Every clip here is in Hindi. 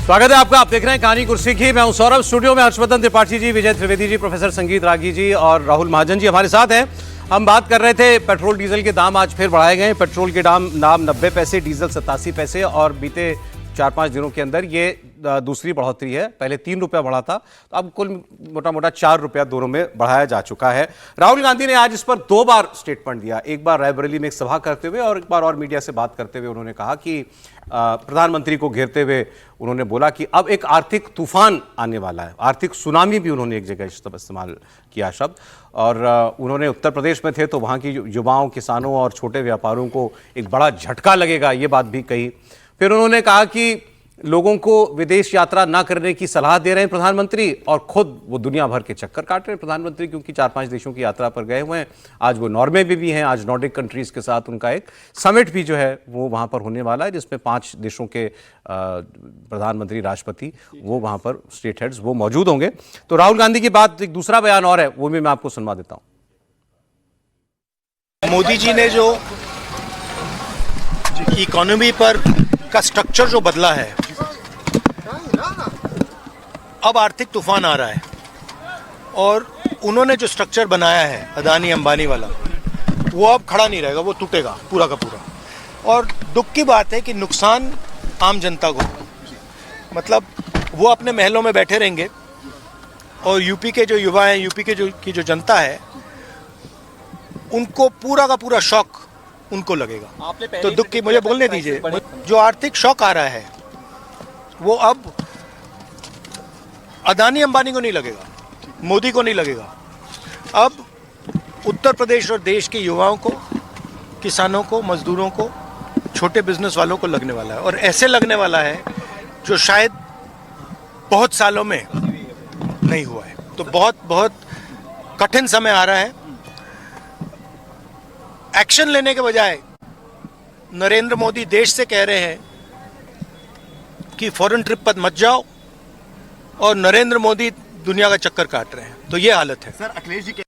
स्वागत है आपका। आप देख रहे हैं कहानी कुर्सी की। मैं हूं सौरभ। स्टूडियो में हर्षवर्धन त्रिपाठी जी, विजय त्रिवेदी जी, प्रोफेसर संगीत रागी जी और राहुल महाजन जी हमारे साथ हैं। हम बात कर रहे थे पेट्रोल डीजल के दाम आज फिर बढ़ाए गए। पेट्रोल के दाम 90 पैसे, डीजल 87 पैसे और बीते 4-5 दिनों के अंदर ये दूसरी बढ़ोतरी है। पहले 3 रुपया बढ़ा था, तो अब कुल मोटा मोटा 4 रुपया दोनों में बढ़ाया जा चुका है। राहुल गांधी ने आज इस पर 2 बार स्टेटमेंट दिया। एक बार रायबरेली में एक सभा करते हुए और एक बार और मीडिया से बात करते हुए उन्होंने कहा कि प्रधानमंत्री को घेरते हुए उन्होंने बोला कि अब एक आर्थिक तूफान आने वाला है। आर्थिक सुनामी भी उन्होंने एक जगह इस्तेमाल किया शब्द। और उन्होंने उत्तर प्रदेश में थे तो वहाँ की युवाओं, किसानों और छोटे व्यापारियों को एक बड़ा झटका लगेगा, ये बात भी कही। फिर उन्होंने कहा कि लोगों को विदेश यात्रा ना करने की सलाह दे रहे हैं प्रधानमंत्री, और खुद वो दुनिया भर के चक्कर काट रहे हैं प्रधानमंत्री, क्योंकि 4-5 देशों की यात्रा पर गए हुए हैं। आज वो नॉर्वे में भी हैं। आज नॉर्डिक कंट्रीज के साथ उनका एक समिट भी जो है वो वहाँ पर होने वाला है, जिसमें 5 देशों के प्रधानमंत्री, राष्ट्रपति, वो वहाँ पर स्टेट हेड्स वो मौजूद होंगे। तो राहुल गांधी की बात, एक दूसरा बयान और है, वो भी मैं आपको सुनवा देता हूँ। मोदी जी ने जो इकोनॉमी पर का स्ट्रक्चर जो बदला है, अब आर्थिक तूफान आ रहा है। और उन्होंने जो स्ट्रक्चर बनाया है अदानी अंबानी वाला, वो अब खड़ा नहीं रहेगा, वो टूटेगा पूरा का पूरा। और दुख की बात है कि नुकसान आम जनता को, मतलब वो अपने महलों में बैठे रहेंगे और यूपी के जो युवा हैं, यूपी के जो जनता है, उनको पूरा का पूरा शॉक उनको लगेगा। तो दुख की, मुझे बोलने दीजिए, जो आर्थिक शॉक आ रहा है वो अब अदानी अंबानी को नहीं लगेगा, मोदी को नहीं लगेगा। अब उत्तर प्रदेश और देश के युवाओं को, किसानों को, मजदूरों को, छोटे बिजनेस वालों को लगने वाला है। और ऐसे लगने वाला है जो शायद बहुत सालों में नहीं हुआ है। तो बहुत बहुत कठिन समय आ रहा है। एक्शन लेने के बजाय नरेंद्र मोदी देश से कह रहे हैं कि फॉरेन ट्रिप पर मत जाओ, और नरेंद्र मोदी दुनिया का चक्कर काट रहे हैं। तो ये हालत है। सर, अखिलेश जी के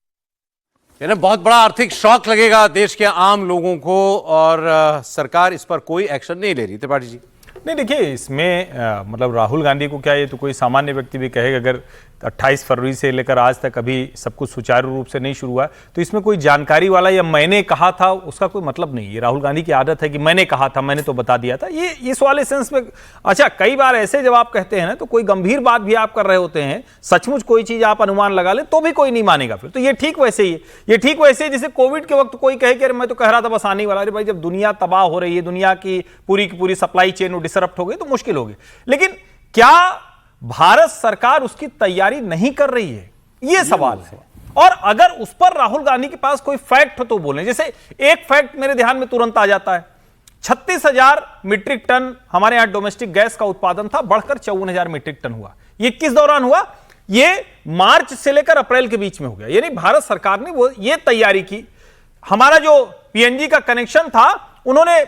यानी बहुत बड़ा आर्थिक शॉक लगेगा देश के आम लोगों को, और सरकार इस पर कोई एक्शन नहीं ले रही। त्रिपाठी जी, नहीं, देखिए, इसमें मतलब राहुल गांधी को क्या, ये तो कोई सामान्य व्यक्ति भी कहेगा, अगर 28 फरवरी से लेकर आज तक अभी सब कुछ सुचारू रूप से नहीं शुरू हुआ, तो इसमें कोई जानकारी वाला या मैंने कहा था उसका कोई मतलब नहीं है। राहुल गांधी की आदत है कि मैंने कहा था, मैंने तो बता दिया था। ये इस वाले सेंस में, अच्छा, कई बार ऐसे जब आप कहते हैं ना, तो कोई गंभीर बात भी आप कर रहे होते हैं, सचमुच कोई चीज आप अनुमान लगा ले तो भी कोई नहीं मानेगा फिर। तो ये ठीक वैसे ही है। ये ठीक वैसे ही जैसे कोविड के वक्त कोई कहे कि अरे मैं तो कह रहा था बस आने वाला। अरे भाई, जब दुनिया तबाह हो रही है, दुनिया की पूरी सप्लाई चेन डिसरप्ट हो गई, तो मुश्किल होगी। लेकिन क्या भारत सरकार उसकी तैयारी नहीं कर रही है, यह सवाल है। और अगर उस पर राहुल गांधी के पास कोई फैक्ट हो तो बोलें। जैसे एक फैक्ट मेरे ध्यान में तुरंत आ जाता है, 36,000 मीट्रिक टन हमारे यहां डोमेस्टिक गैस का उत्पादन था, बढ़कर 54,000 मीट्रिक टन हुआ। यह किस दौरान हुआ? यह मार्च से लेकर अप्रैल के बीच में हो गया। यानी भारत सरकार ने वो ये तैयारी की। हमारा जो पीएनजी का कनेक्शन था, उन्होंने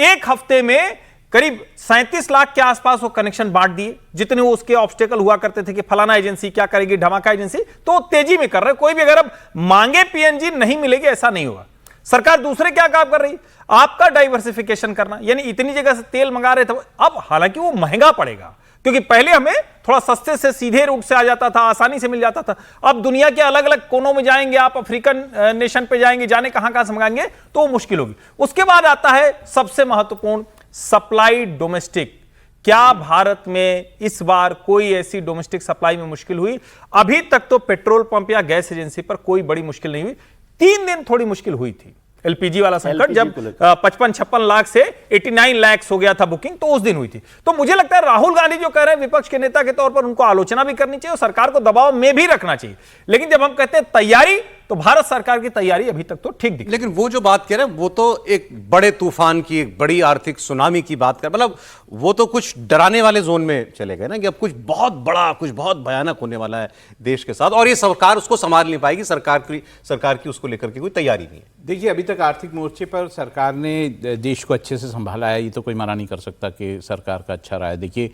एक हफ्ते में करीब 37 लाख के आसपास वो कनेक्शन बांट दिए, जितने वो उसके ऑब्स्टेकल हुआ करते थे कि फलाना एजेंसी क्या करेगी, धमाका एजेंसी, तो तेजी में कर रहे। कोई भी अगर अब मांगे पीएनजी नहीं मिलेगी, ऐसा नहीं होगा। सरकार दूसरे क्या काम कर रही? आपका डाइवर्सिफिकेशन करना, यानी इतनी जगह से तेल मंगा रहे थे, अब हालांकि वो महंगा पड़ेगा, क्योंकि पहले हमें थोड़ा सस्ते से सीधे रूट से आ जाता था, आसानी से मिल जाता था। अब दुनिया के अलग अलग कोनों में जाएंगे आप, अफ्रीकन नेशन पे जाएंगे, जाने कहां से मंगाएंगे, तो मुश्किल होगी। उसके बाद आता है सबसे महत्वपूर्ण, सप्लाई डोमेस्टिक। क्या भारत में इस बार कोई ऐसी डोमेस्टिक सप्लाई में मुश्किल हुई? अभी तक तो पेट्रोल पंप या गैस एजेंसी पर कोई बड़ी मुश्किल नहीं हुई। 3 दिन थोड़ी मुश्किल हुई थी, एलपीजी वाला संकट, जब 55-56 लाख से 89 लाख हो गया था बुकिंग, तो उस दिन हुई थी। तो मुझे लगता है राहुल गांधी जो कह रहे हैं, विपक्ष के नेता के तौर पर उनको आलोचना भी करनी चाहिए और सरकार को दबाव में भी रखना चाहिए। लेकिन जब हम कहते हैं तैयारी, तो भारत सरकार की तैयारी अभी तक तो ठीक दिखती है। लेकिन वो जो बात कह रहे हैं वो तो एक बड़े तूफान की, एक बड़ी आर्थिक सुनामी की बात कर, मतलब वो तो कुछ डराने वाले जोन में चले गए ना, कि अब कुछ बहुत बड़ा, कुछ बहुत भयानक होने वाला है देश के साथ, और ये सरकार उसको संभाल नहीं पाएगी। सरकार की उसको लेकर के कोई तैयारी नहीं है। देखिए, अभी तक आर्थिक मोर्चे पर सरकार ने देश को अच्छे से संभाला है, ये तो कोई मना नहीं कर सकता कि सरकार का अच्छा रहा है। देखिए,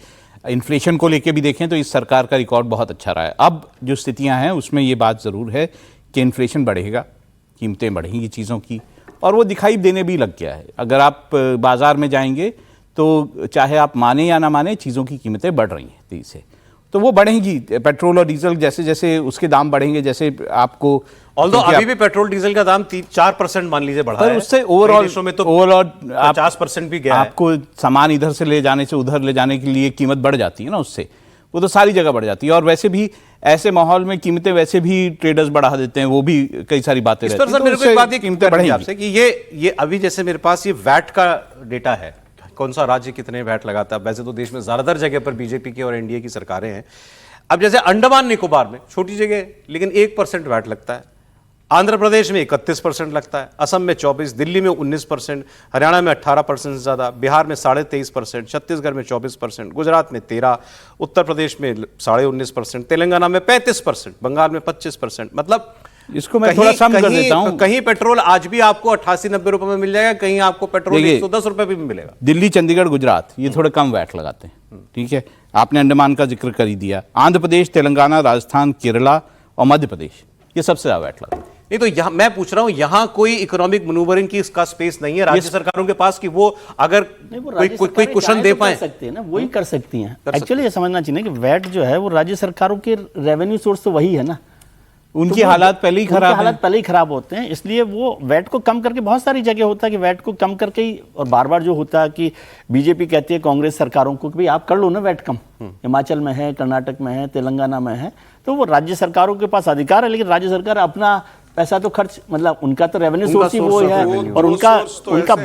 इन्फ्लेशन को लेके भी देखें तो इस सरकार का रिकॉर्ड बहुत अच्छा रहा है। अब जो स्थितियां हैं उसमें ये बात ज़रूर है कि इन्फ्लेशन बढ़ेगा, कीमतें बढ़ेंगी चीज़ों की, और वो दिखाई देने भी लग गया है। अगर आप बाज़ार में जाएंगे तो चाहे आप माने या ना माने, चीज़ों की कीमतें बढ़ रही हैं तेजी से, तो वो बढ़ेंगी। पेट्रोल और डीजल जैसे जैसे उसके दाम बढ़ेंगे, जैसे आपको ऑल्दो अभी भी पेट्रोल डीजल का दाम 4% मान लीजिए बढ़ा पर है, उससे कई ओवरऑल देशों में तो 50% भी गया है। आपको सामान इधर से ले जाने से उधर ले जाने के लिए कीमत बढ़ जाती है ना, उससे वो तो सारी जगह बढ़ जाती है। और वैसे भी ऐसे माहौल में कीमतें वैसे भी ट्रेडर्स बढ़ा देते हैं, वो भी कई सारी बातें इस रहती पर हैं, सर मेरे को उससे एक बात ये कीमतें बढ़ेंगी बढ़ेंगी आपसे कि ये अभी जैसे मेरे पास ये वैट का डेटा है, कौन सा राज्य कितने वैट लगाता है। वैसे तो देश में ज्यादातर जगह पर बीजेपी की और एनडीए की सरकारें हैं। अब जैसे अंडमान निकोबार में छोटी जगह लेकिन 1% वैट लगता है, आंध्र प्रदेश में 31% लगता है, असम में 24%, दिल्ली में 19%, हरियाणा में 18% से ज़्यादा, बिहार में 23.5%, छत्तीसगढ़ में 24%, गुजरात में 13%, उत्तर प्रदेश में 19.5%, तेलंगाना में 35%, बंगाल में 25%। मतलब इसको मैं थोड़ा सम कर देता हूं। कहीं पेट्रोल आज भी आपको 88-90 रुपए में मिल जाएगा, कहीं आपको पेट्रोल 110 रुपए भी मिलेगा। दिल्ली, चंडीगढ़, गुजरात ये थोड़े कम वैट लगाते हैं, ठीक है। आपने अंडमान का जिक्र कर ही दिया। आंध्र प्रदेश, तेलंगाना, राजस्थान, केरला और मध्य प्रदेश ये सबसे ज्यादा वैट लगाते हैं। नहीं तो यहाँ मैं पूछ रहा हूं, यहां कोई इकोनॉमिक मैनूवरिंग की इसका स्पेस नहीं है राज्य सरकारों के पास कि वो अगर कोई कुशन दे पाए। सकते हैं ना, वही कर सकती हैं। एक्चुअली ये समझना चाहिए कि वैट जो है वो राज्य सरकारों के रेवेन्यू सोर्स तो वही है ना, उनकी हालात पहले ही खराब हैं। हालात पहले ही खराब होते हैं, इसलिए वो वैट को कम करके, बहुत सारी जगह होता है कि वैट को कम करके ही, और बार बार जो होता है कि बीजेपी कहती है कांग्रेस सरकारों को कि भाई आप कर लो ना वैट कम, हिमाचल में है, कर्नाटक में है, तेलंगाना में है, तो वो राज्य सरकारों के पास अधिकार है, लेकिन राज्य सरकार अपना पैसा तो खर्च, मतलब उनका तो रेवेन्यू सोर्स ही वो है, और उनका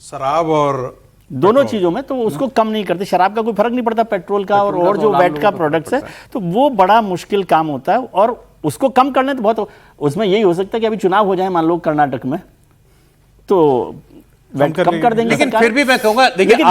शराब और दोनों चीजों में, तो उसको कम नहीं करते। शराब का कोई फर्क नहीं पड़ता पेट्रोल का और जो वैट का प्रोडक्ट्स है, तो वो बड़ा मुश्किल काम होता है। और उसको कम करने तो बहुत, उसमें यही हो सकता है कि अभी चुनाव हो जाए मान लो कर्नाटक में, तो वैट कम कर देंगे। लेकिन फिर भी मैं कहूंगा, देखिए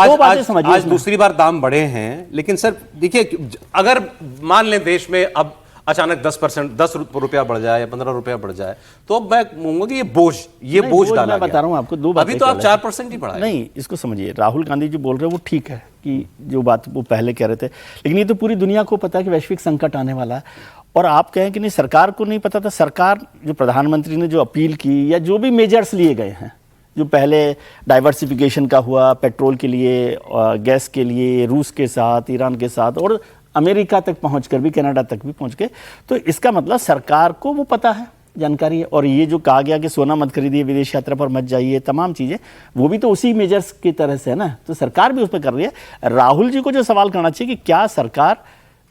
आज दूसरी बार दाम बढ़े हैं, लेकिन सर देखिए अगर मान लें देश में अब अचानक 10% 10 रुपया बढ़ जाए या 15 रुपया बढ़ जाए, तो अब मैं कहूंगा कि ये बोझ डाला मैं बता रहा हूं आपको, दो बातें अभी तो आप 4% ही बढ़ाए। नहीं, इसको समझिए, राहुल गांधी जो बोल रहे हैं वो ठीक है कि जो बात वो पहले कह रहे थे, लेकिन ये तो पूरी दुनिया को पता है कि वैश्विक संकट आने वाला है। और आप कहें कि नहीं सरकार को नहीं पता था, सरकार जो प्रधानमंत्री ने जो अपील की या जो भी मेजर्स लिए गए हैं, जो पहले डाइवर्सिफिकेशन का हुआ, पेट्रोल के लिए, गैस के लिए, रूस के साथ, ईरान के साथ, और अमेरिका तक पहुंचकर भी, कनाडा तक भी पहुंच गए, तो इसका मतलब सरकार को वो पता है, जानकारी है। और ये जो कहा गया कि सोना मत खरीदिए, विदेश यात्रा पर मत जाइए, तमाम चीज़ें, वो भी तो उसी मेजर्स की तरह से है ना, तो सरकार भी उस पर कर रही है। राहुल जी को जो सवाल करना चाहिए कि क्या सरकार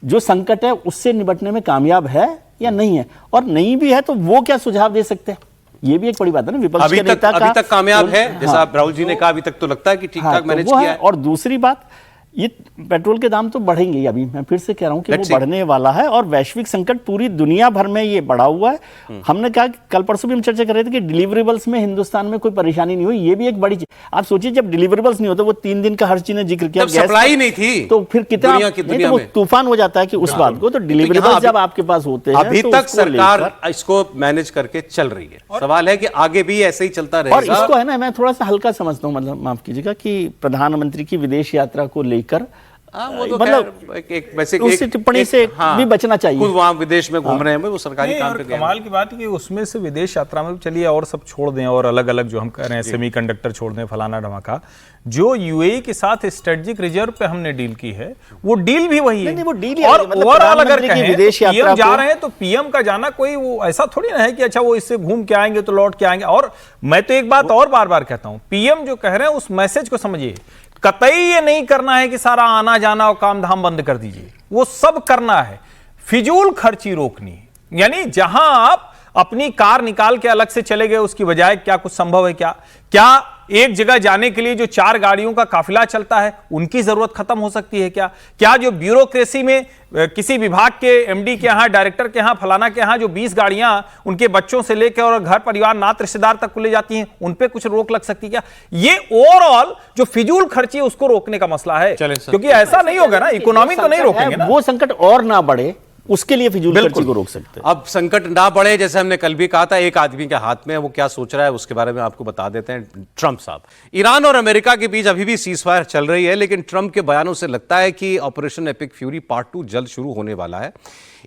जो संकट है उससे निपटने में कामयाब है या नहीं है, और नहीं भी है तो वो क्या सुझाव दे सकते हैं, ये भी एक बड़ी बात है ना। विपक्ष के नेता अभी तक कामयाब है, जैसा राहुल जी ने कहा, अभी तक तो लगता है कि ठीक ठाक मैनेज किया है। और दूसरी बात, ये पेट्रोल के दाम तो बढ़ेंगे ही, अभी मैं फिर से कह रहा हूं कि वो बढ़ने वाला है, और वैश्विक संकट पूरी दुनिया भर में ये बढ़ा हुआ है। हमने कहा कि कल परसों भी हम चर्चा कर रहे थे कि डिलीवरेबल्स में हिंदुस्तान में कोई परेशानी नहीं हुई, ये भी एक बड़ी चीज। आप सोचिए जब डिलीवरेबल्स नहीं होते, वो 3 दिन का हर्ष जी ने जिक्र किया, सप्लाई नहीं थी, तो फिर कितना तो वो तूफान हो जाता है कि उस बात को, तो डिलीवरेबल्स जब आपके पास होते हैं, अभी तक सरकार इसको मैनेज करके चल रही है। सवाल है कि आगे भी ऐसे ही चलता रहेगा। और इसको है ना, मैं थोड़ा सा हल्का समझता हूँ, मतलब माफ कीजिएगा, कि प्रधानमंत्री की विदेश यात्रा को लेकर वो तो मतलब उस टिप्पणी से भी बचना चाहिए। खुद वहां विदेश में घूम रहे हैं, वो सरकारी काम पे गए। कमाल की बात है कि उसमें से विदेश यात्रा में चलिए और सब छोड़ दें, और अलग अलग जो हम कह रहे हैं सेमीकंडक्टर छोड़ दें, फलाना ढमाका, जो यूएई के साथ स्ट्रेटेजिक रिजर्व पे हमने डील की है, वो डील भी वही है। वो डील और ओवरऑल अगर कहें पीएम जा रहे हैं तो पीएम का जाना कोई वो ऐसा थोड़ी ना है कि अच्छा वो इससे घूम के आएंगे तो लौट के आएंगे। और मैं तो एक बात और बार बार कहता हूं, पीएम जो कह रहे हैं उस मैसेज को समझिए, कतई ये नहीं करना है कि सारा आना जाना और काम धाम बंद कर दीजिए, वो सब करना है, फिजूल खर्ची रोकनी, यानी जहां आप अपनी कार निकाल के अलग से चले गए उसकी बजाय क्या कुछ संभव है? क्या एक जगह जाने के लिए जो 4 गाड़ियों का काफिला चलता है उनकी जरूरत खत्म हो सकती है? क्या जो ब्यूरोक्रेसी में किसी विभाग के एमडी के यहां, डायरेक्टर के यहां, फलाना के यहां जो 20 गाड़ियां उनके बच्चों से लेकर और घर परिवार नात रिश्तेदार तक ले जाती हैं, उन पे कुछ रोक लग सकती है क्या? ये ओवरऑल जो फिजूल खर्ची है उसको रोकने का मसला है, क्योंकि ऐसा नहीं होगा ना, इकोनॉमी तो नहीं रोकेंगे ना। वो संकट और ना बढ़े, उसके लिए फिजूल खर्ची को रोक सकते हैं। अब संकट ना बढ़े, जैसे हमने कल भी कहा था, एक आदमी के हाथ में है, वो क्या सोच रहा है उसके बारे में आपको बता देते हैं। ट्रंप साहब, ईरान और अमेरिका के बीच अभी भी सीजफायर चल रही है, लेकिन ट्रंप के बयानों से लगता है कि ऑपरेशन एपिक फ्यूरी पार्ट 2 जल्द शुरू होने वाला है।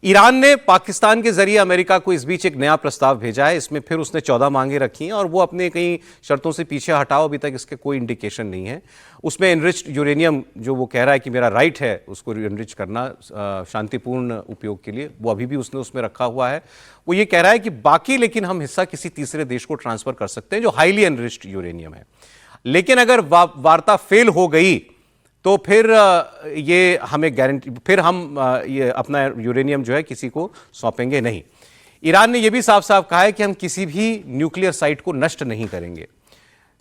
ईरान ने पाकिस्तान के जरिए अमेरिका को इस बीच एक नया प्रस्ताव भेजा है। इसमें फिर उसने 14 मांगे रखी हैं और वो अपने कई शर्तों से पीछे हटाओ, अभी तक इसके कोई इंडिकेशन नहीं है। उसमें एनरिच्ड यूरेनियम, जो वो कह रहा है कि मेरा राइट है उसको एनरिच करना शांतिपूर्ण उपयोग के लिए, वो अभी भी उसने उसमें रखा हुआ है। वो ये कह रहा है कि बाकी लेकिन हम हिस्सा किसी तीसरे देश को ट्रांसफर कर सकते हैं जो हाईली एनरिच्ड यूरेनियम है। लेकिन अगर वार्ता फेल हो गई तो फिर ये हमें गारंटी, फिर हम ये अपना यूरेनियम जो है किसी को सौंपेंगे नहीं। ईरान ने यह भी साफ साफ कहा है कि हम किसी भी न्यूक्लियर साइट को नष्ट नहीं करेंगे।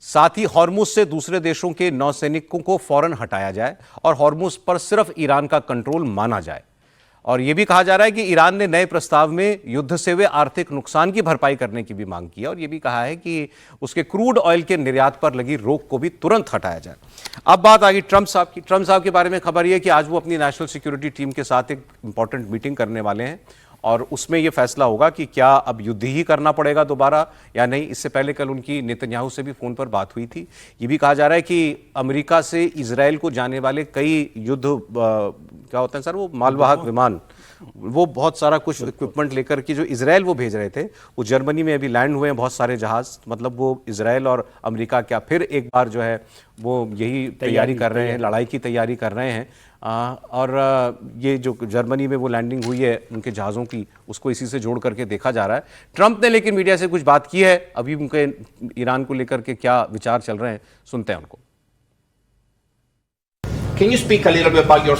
साथ ही हॉर्मुज से दूसरे देशों के नौसैनिकों को फौरन हटाया जाए और हॉर्मुज पर सिर्फ ईरान का कंट्रोल माना जाए। और यह भी कहा जा रहा है कि ईरान ने नए प्रस्ताव में युद्ध से हुए आर्थिक नुकसान की भरपाई करने की भी मांग की है और यह भी कहा है कि उसके क्रूड ऑयल के निर्यात पर लगी रोक को भी तुरंत हटाया जाए। अब बात आ गई ट्रंप साहब की। ट्रंप साहब के बारे में खबर यह कि आज वो अपनी नेशनल सिक्योरिटी टीम के साथ एक इंपॉर्टेंट मीटिंग करने वाले हैं और उसमें यह फैसला होगा कि क्या अब युद्ध ही करना पड़ेगा दोबारा या नहीं। इससे पहले कल उनकी नेतन्याहू से भी फोन पर बात हुई थी। ये भी कहा जा रहा है कि अमेरिका से इजराइल को जाने वाले कई युद्ध क्या होते हैं सर, वो मालवाहक विमान, वो बहुत सारा कुछ इक्विपमेंट लेकर के जो इजराइल वो भेज रहे थे, वो जर्मनी में अभी लैंड हुए हैं बहुत सारे जहाज। मतलब वो इजराइल और अमेरिका क्या फिर एक बार जो है वो यही तैयारी कर रहे हैं, लड़ाई की तैयारी कर रहे हैं। और ये जो जर्मनी में वो लैंडिंग हुई है उनके जहाज़ों की, उसको इसी से जोड़ करके देखा जा रहा है। ट्रंप ने लेकिन मीडिया से कुछ बात की है, अभी उनके ईरान को लेकर के क्या विचार चल रहे हैं, सुनते हैं उनको। Can you speak a little bit about your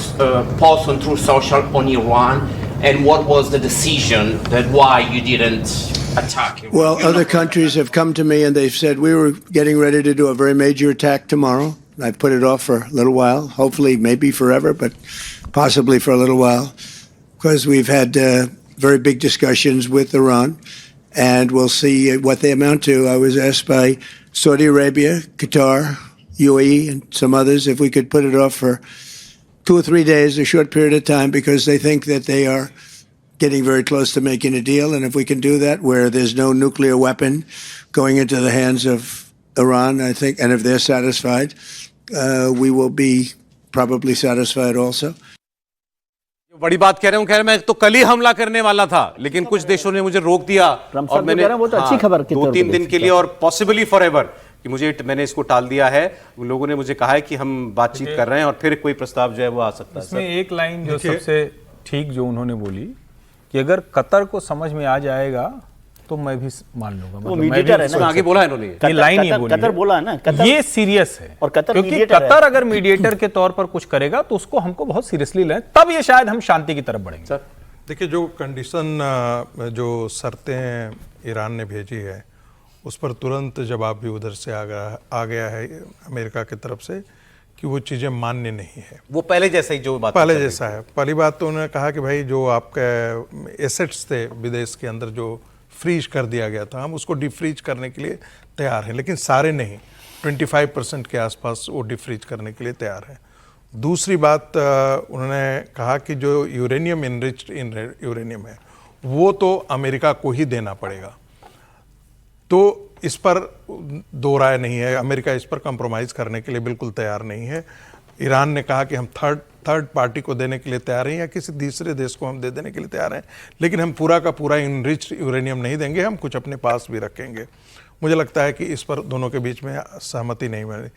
post on Truth Social on Iran and what was the decision that why you didn't attack Iran? Well, other countries have come to me and they've said we were getting ready to do a very major attack tomorrow. I've put it off for a little while, hopefully maybe forever, but possibly for a little while, because we've had very big discussions with Iran and we'll see what they amount to. I was asked by Saudi Arabia, Qatar, UAE and some others if we could put it off for 2 or 3 days, a short period of time, because they think that they are getting very close to making a deal. And if we can do that where there's no nuclear weapon going into the hands of Iran, I think, and if they're satisfied, we will be probably satisfied also. बड़ी बात कह रहे हूं, कह रहे मैं तो कल ही हमला करने वाला था लेकिन कुछ देशों ने मुझे रोक दिया और मैंने वो तो अच्छी खबर 2-3 दिन के लिए और पॉसिबली फॉरएवर कि मैंने इसको टाल दिया है। उन लोगों ने मुझे कहा है कि हम बातचीत कर रहे हैं और फिर कोई प्रस्ताव जो है वो आ सकता है। इसमें एक लाइन जो सबसे ठीक जो उन्होंने बोली कि अगर कतर को समझ में आ जाएगा तो मैं भी मान लूंगा। वो मीडिएटर है ना, आगे बोला है इन्होंने, ये लाइन ही बोली कतर बोला है ना, कतर ये सीरियस है और कतर क्योंकि मीडिएटर है। कतर अगर मीडिएटर के तौर पर कुछ करेगा तो उसको हमको बहुत सीरियसली लें, तब ये शायद हम शांति की तरफ बढ़ेंगे। सर देखिए, जो कंडीशन जो शर्तें ईरान ने भेजी है उस पर तुरंत जवाब भी उधर से आ गया है अमेरिका की तरफ से कि वो चीज़ें मान्य नहीं है। वो पहले जैसा ही जो बात पहले जैसा है। पहली बात तो उन्होंने कहा कि भाई जो आपके एसेट्स थे विदेश के अंदर जो फ्रीज कर दिया गया था, हम उसको डिफ्रीज करने के लिए तैयार हैं, लेकिन सारे नहीं, 25% के आसपास वो डिफ्रीज करने के लिए तैयार हैं। दूसरी बात उन्होंने कहा कि जो यूरेनियम इनरिच्ड यूरेनियम है वो तो अमेरिका को ही देना पड़ेगा। तो इस पर दो राय नहीं है, अमेरिका इस पर कंप्रोमाइज़ करने के लिए बिल्कुल तैयार नहीं है। ईरान ने कहा कि हम थर्ड पार्टी को देने के लिए तैयार हैं या किसी तीसरे देश को हम दे देने के लिए तैयार हैं, लेकिन हम पूरा का पूरा इनरिच्ड यूरेनियम नहीं देंगे, हम कुछ अपने पास भी रखेंगे। मुझे लगता है कि इस पर दोनों के बीच में सहमति नहीं बनी।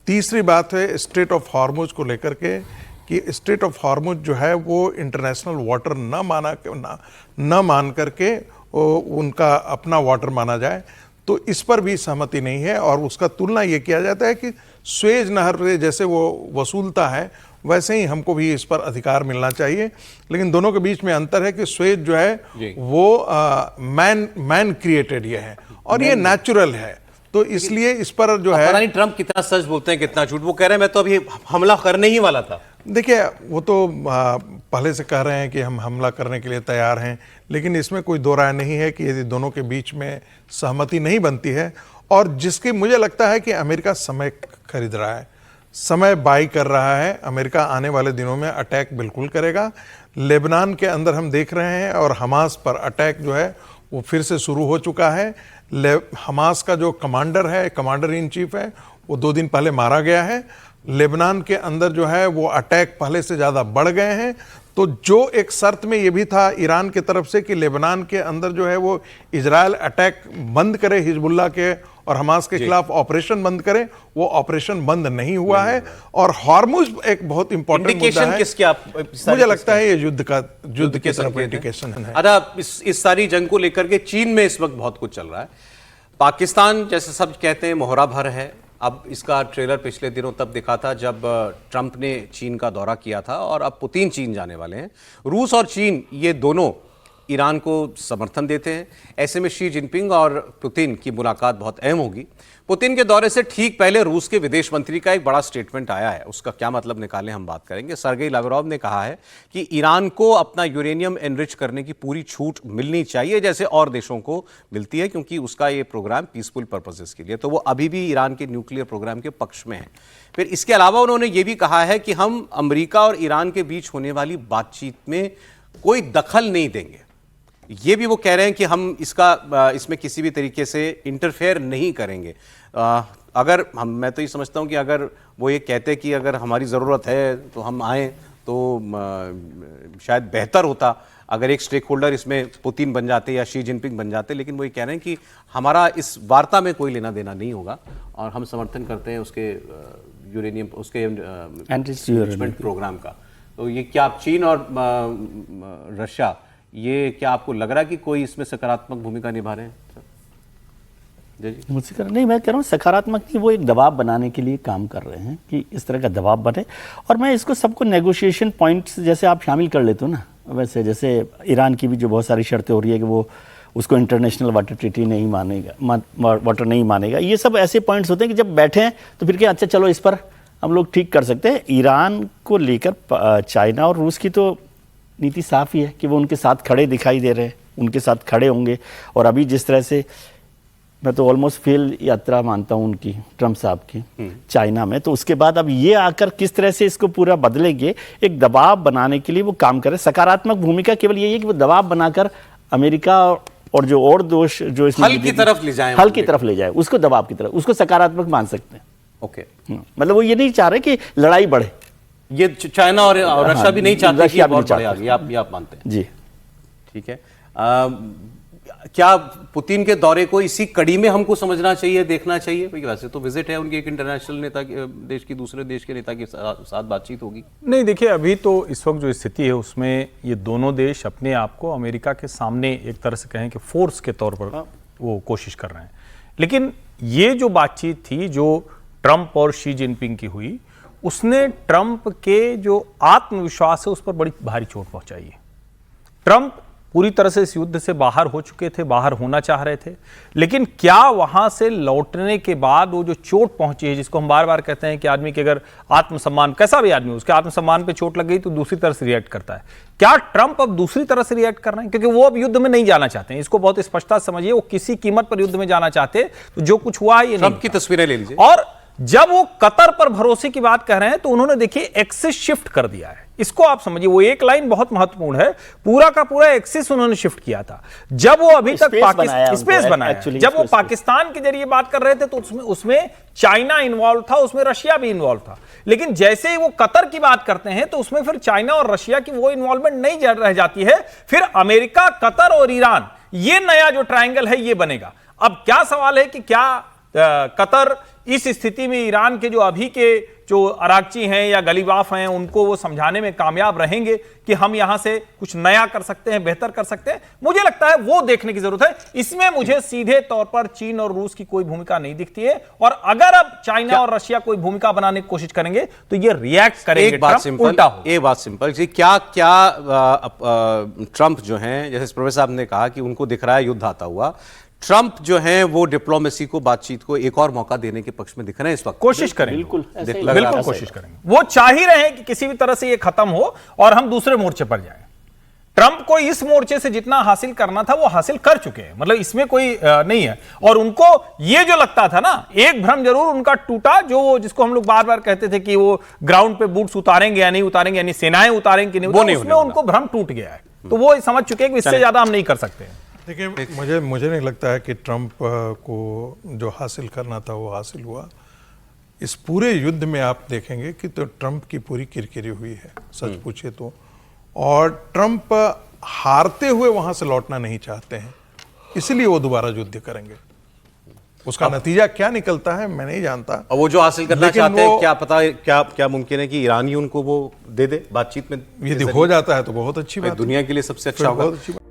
तीसरी बात है स्ट्रेट ऑफ हॉर्मुज को लेकर के कि स्ट्रेट ऑफ हॉर्मुज जो है वो इंटरनेशनल वाटर न मान करके उनका अपना वाटर माना जाए, तो इस पर भी सहमति नहीं है। और उसका तुलना ये किया जाता है कि स्वेज नहर पे जैसे वो वसूलता है वैसे ही हमको भी इस पर अधिकार मिलना चाहिए, लेकिन दोनों के बीच में अंतर है कि स्वेज जो है वो मैन क्रिएटेड ये है और ये नेचुरल है, तो इसलिए इस पर जो है पता नहीं ट्रंप कितना सच बोलते हैं कितना झूठ। वो कह रहे हैं मैं तो अभी हमला करने ही वाला था। देखिए, वो तो पहले से कह रहे हैं कि हम हमला करने के लिए तैयार हैं, लेकिन इसमें कोई दो राय नहीं है कि यदि दोनों के बीच में सहमति नहीं बनती है, और जिसकी मुझे लगता है कि अमेरिका समय खरीद रहा है, समय बाई कर रहा है। अमेरिका आने वाले दिनों में अटैक बिल्कुल करेगा। लेबनान के अंदर हम देख रहे हैं और हमास पर अटैक जो है वो फिर से शुरू हो चुका है। हमास का जो कमांडर है, कमांडर इन चीफ है, वो 2 दिन पहले मारा गया है। लेबनान के अंदर जो है वो अटैक पहले से ज़्यादा बढ़ गए हैं। तो जो एक शर्त में ये भी था ईरान की तरफ से कि लेबनान के अंदर जो है वो इजराइल अटैक बंद करे, हिजबुल्लाह के और हमास के खिलाफ ऑपरेशन बंद करे, वो ऑपरेशन बंद नहीं हुआ है। और हॉर्मुज एक बहुत इंपॉर्टेंट मुद्दा है। किसके आप मुझे लगता है ये युद्ध के तरफ इंडिकेशन है। अच्छा, इस सारी जंग को लेकर के चीन में इस वक्त बहुत कुछ चल रहा है। पाकिस्तान जैसे सब कहते हैं मोहरा भर है। अब इसका ट्रेलर पिछले दिनों तब दिखा था जब ट्रंप ने चीन का दौरा किया था, और अब पुतिन चीन जाने वाले हैं। रूस और चीन ये दोनों ईरान को समर्थन देते हैं। ऐसे में शी जिनपिंग और पुतिन की मुलाकात बहुत अहम होगी। पुतिन के दौरे से ठीक पहले रूस के विदेश मंत्री का एक बड़ा स्टेटमेंट आया है। उसका क्या मतलब निकालें, हम बात करेंगे। सर्गेई लावरोव ने कहा है कि ईरान को अपना यूरेनियम एनरिच करने की पूरी छूट मिलनी चाहिए जैसे और देशों को मिलती है, क्योंकि उसका ये प्रोग्राम पीसफुल पर्पसेस के लिए, तो वो अभी भी ईरान के न्यूक्लियर प्रोग्राम के पक्ष में है। फिर इसके अलावा उन्होंने ये भी कहा है कि हम अमेरिका और ईरान के बीच होने वाली बातचीत में कोई दखल नहीं देंगे। ये भी वो कह रहे हैं कि हम इसमें किसी भी तरीके से इंटरफेयर नहीं करेंगे। अगर मैं तो ये समझता हूँ कि अगर वो ये कहते कि अगर हमारी ज़रूरत है तो हम आएँ, तो शायद बेहतर होता अगर एक स्टेक होल्डर इसमें पुतिन बन जाते या शी जिनपिंग बन जाते। लेकिन वो ये कह रहे हैं कि हमारा इस वार्ता में कोई लेना देना नहीं होगा और हम समर्थन करते हैं उसके यूरेनियम, उसके एनरिचमेंट प्रोग्राम का। तो ये क्या चीन और रशिया, ये क्या आपको लग रहा है कि कोई इसमें सकारात्मक भूमिका निभा रहे हैं? मुझसे नहीं, मैं कह रहा हूँ सकारात्मक नहीं, वो एक दबाव बनाने के लिए काम कर रहे हैं कि इस तरह का दबाव बने। और मैं इसको सबको नेगोशिएशन पॉइंट्स जैसे आप शामिल कर लेते हो ना, वैसे जैसे ईरान की भी जो बहुत सारी शर्तें हो रही है कि वो उसको इंटरनेशनल वाटर ट्रीटी नहीं मानेगा, वाटर नहीं मानेगा, ये सब ऐसे पॉइंट्स होते हैं कि जब बैठे हैं तो फिर क्या, अच्छा चलो इस पर हम लोग ठीक कर सकते हैं। ईरान को लेकर चाइना और रूस की तो नीति साफ ही है कि वो उनके साथ खड़े दिखाई दे रहे हैं, उनके साथ खड़े होंगे। और अभी जिस तरह से मैं तो ऑलमोस्ट फेल यात्रा मानता हूं उनकी, ट्रंप साहब की चाइना में, तो उसके बाद अब ये आकर किस तरह से इसको पूरा बदलेंगे, एक दबाव बनाने के लिए वो काम करे। सकारात्मक भूमिका केवल यही है कि वो दबाव बनाकर अमेरिका और जो और दोष जो इसमें हल की तरफ ले जाए, हल की तरफ ले जाए, उसको दबाव की तरफ, उसको सकारात्मक मान सकते हैं। ओके, मतलब वो ये नहीं चाह रहे कि लड़ाई बढ़े। ये चाइना और रशिया भी नहीं चाहते कि और बढ़े आगे, आप मानते हैं? जी ठीक है। क्या पुतिन के दौरे को इसी कड़ी में हमको समझना चाहिए, देखना चाहिए? क्योंकि वैसे तो विजिट है उनकी, एक इंटरनेशनल नेता देश की दूसरे देश के नेता के साथ बातचीत होगी। नहीं, देखिए अभी तो इस वक्त जो स्थिति है उसमें ये दोनों देश अपने आप को अमेरिका के सामने एक तरह से कहें कि फोर्स के तौर पर वो कोशिश कर रहे हैं। लेकिन ये जो बातचीत थी जो ट्रंप और शी जिनपिंग की हुई, उसने ट्रंप के जो आत्मविश्वास है उस पर बड़ी भारी चोट पहुंचाई है। ट्रंप पूरी तरह से इस युद्ध से बाहर हो चुके थे, बाहर होना चाह रहे थे, लेकिन क्या वहां से लौटने के बाद वो जो चोट पहुंची है, जिसको हम बार बार कहते हैं कि आदमी के अगर आत्मसम्मान, कैसा भी आदमी उसके आत्मसम्मान पे चोट लग गई तो दूसरी तरह से रिएक्ट करता है। क्या ट्रंप अब दूसरी तरह से रिएक्ट कर रहे हैं? क्योंकि वो अब युद्ध में नहीं जाना चाहते हैं, इसको बहुत स्पष्टता समझिए। वो किसी कीमत पर युद्ध में जाना चाहते, तो जो कुछ हुआ है ये ट्रंप की तस्वीरें ले लीजिए। और जब वो कतर पर भरोसे की बात कह रहे हैं तो उन्होंने देखिए एक्सिस शिफ्ट कर दिया है, इसको आप समझिए। वो एक लाइन बहुत महत्वपूर्ण है, पूरा का पूरा एक्सिस उन्होंने शिफ्ट किया था। जब वो अभी तक पाकिस्तान स्पेस बनाया, जब वो पाकिस्तान के जरिए बात कर रहे थे तो उसमें चाइना इन्वॉल्व था, उसमें रशिया भी इन्वॉल्व था। लेकिन जैसे ही वो कतर की बात करते हैं तो उसमें फिर चाइना और रशिया की वो इन्वॉल्वमेंट नहीं रह जाती है। फिर अमेरिका, कतर और ईरान, ये नया जो ट्रायंगल है ये बनेगा। अब क्या सवाल है कि क्या कतर इस स्थिति में ईरान के जो अभी के जो अराकची हैं या गलीबाफ हैं उनको वो समझाने में कामयाब रहेंगे कि हम यहां से कुछ नया कर सकते हैं, बेहतर कर सकते हैं? मुझे लगता है वो देखने की जरूरत है। इसमें मुझे सीधे तौर पर चीन और रूस की कोई भूमिका नहीं दिखती है। और अगर अब चाइना और रशिया कोई भूमिका बनाने की कोशिश करेंगे तो ये रिएक्ट करेंगे। एक बात सिंपल जी, क्या ट्रंप जो हैं, जैसे प्रोफेसर साहब ने कहा कि उनको दिख रहा है युद्ध आता हुआ, ट्रंप जो हैं वो डिप्लोमेसी को, बातचीत को एक और मौका देने के पक्ष में दिख रहे हैं इस वक्त? कोशिश करेंगे, बिल्कुल कोशिश करेंगे। वो चाह ही रहे हैं कि किसी भी तरह से ये खत्म हो और हम दूसरे मोर्चे पर जाएं। ट्रंप को इस मोर्चे से जितना हासिल करना था वो हासिल कर चुके हैं, मतलब इसमें कोई नहीं है। और उनको ये जो लगता था ना, एक भ्रम जरूर उनका टूटा, जो जिसको हम लोग बार बार कहते थे कि वो ग्राउंड पे बूट्स उतारेंगे या नहीं उतारेंगे, यानी सेनाएं उतारेंगे कि नहीं, वो नहीं उसमें उनको भ्रम टूट गया है। तो वो समझ चुके हैं कि इससे ज्यादा हम नहीं कर सकते। देखिए, मुझे नहीं लगता है कि ट्रंप को जो हासिल करना था वो हासिल हुआ। इस पूरे युद्ध में आप देखेंगे कि तो ट्रंप की पूरी किरकिरी हुई है, सच पूछे तो। और ट्रंप हारते हुए वहां से लौटना नहीं चाहते हैं, इसलिए वो दोबारा युद्ध करेंगे। उसका नतीजा क्या निकलता है मैं नहीं जानता। और वो जो हासिल करना लेकिन चाहते हैं, वो- क्या पता, क्या मुमकिन है कि ईरान ही उनको वो दे दे बातचीत में? यदि हो जाता है तो बहुत अच्छी बात है। दुनिया के लिए सबसे अच्छा फिर होगा। बहुत अच्छी बात।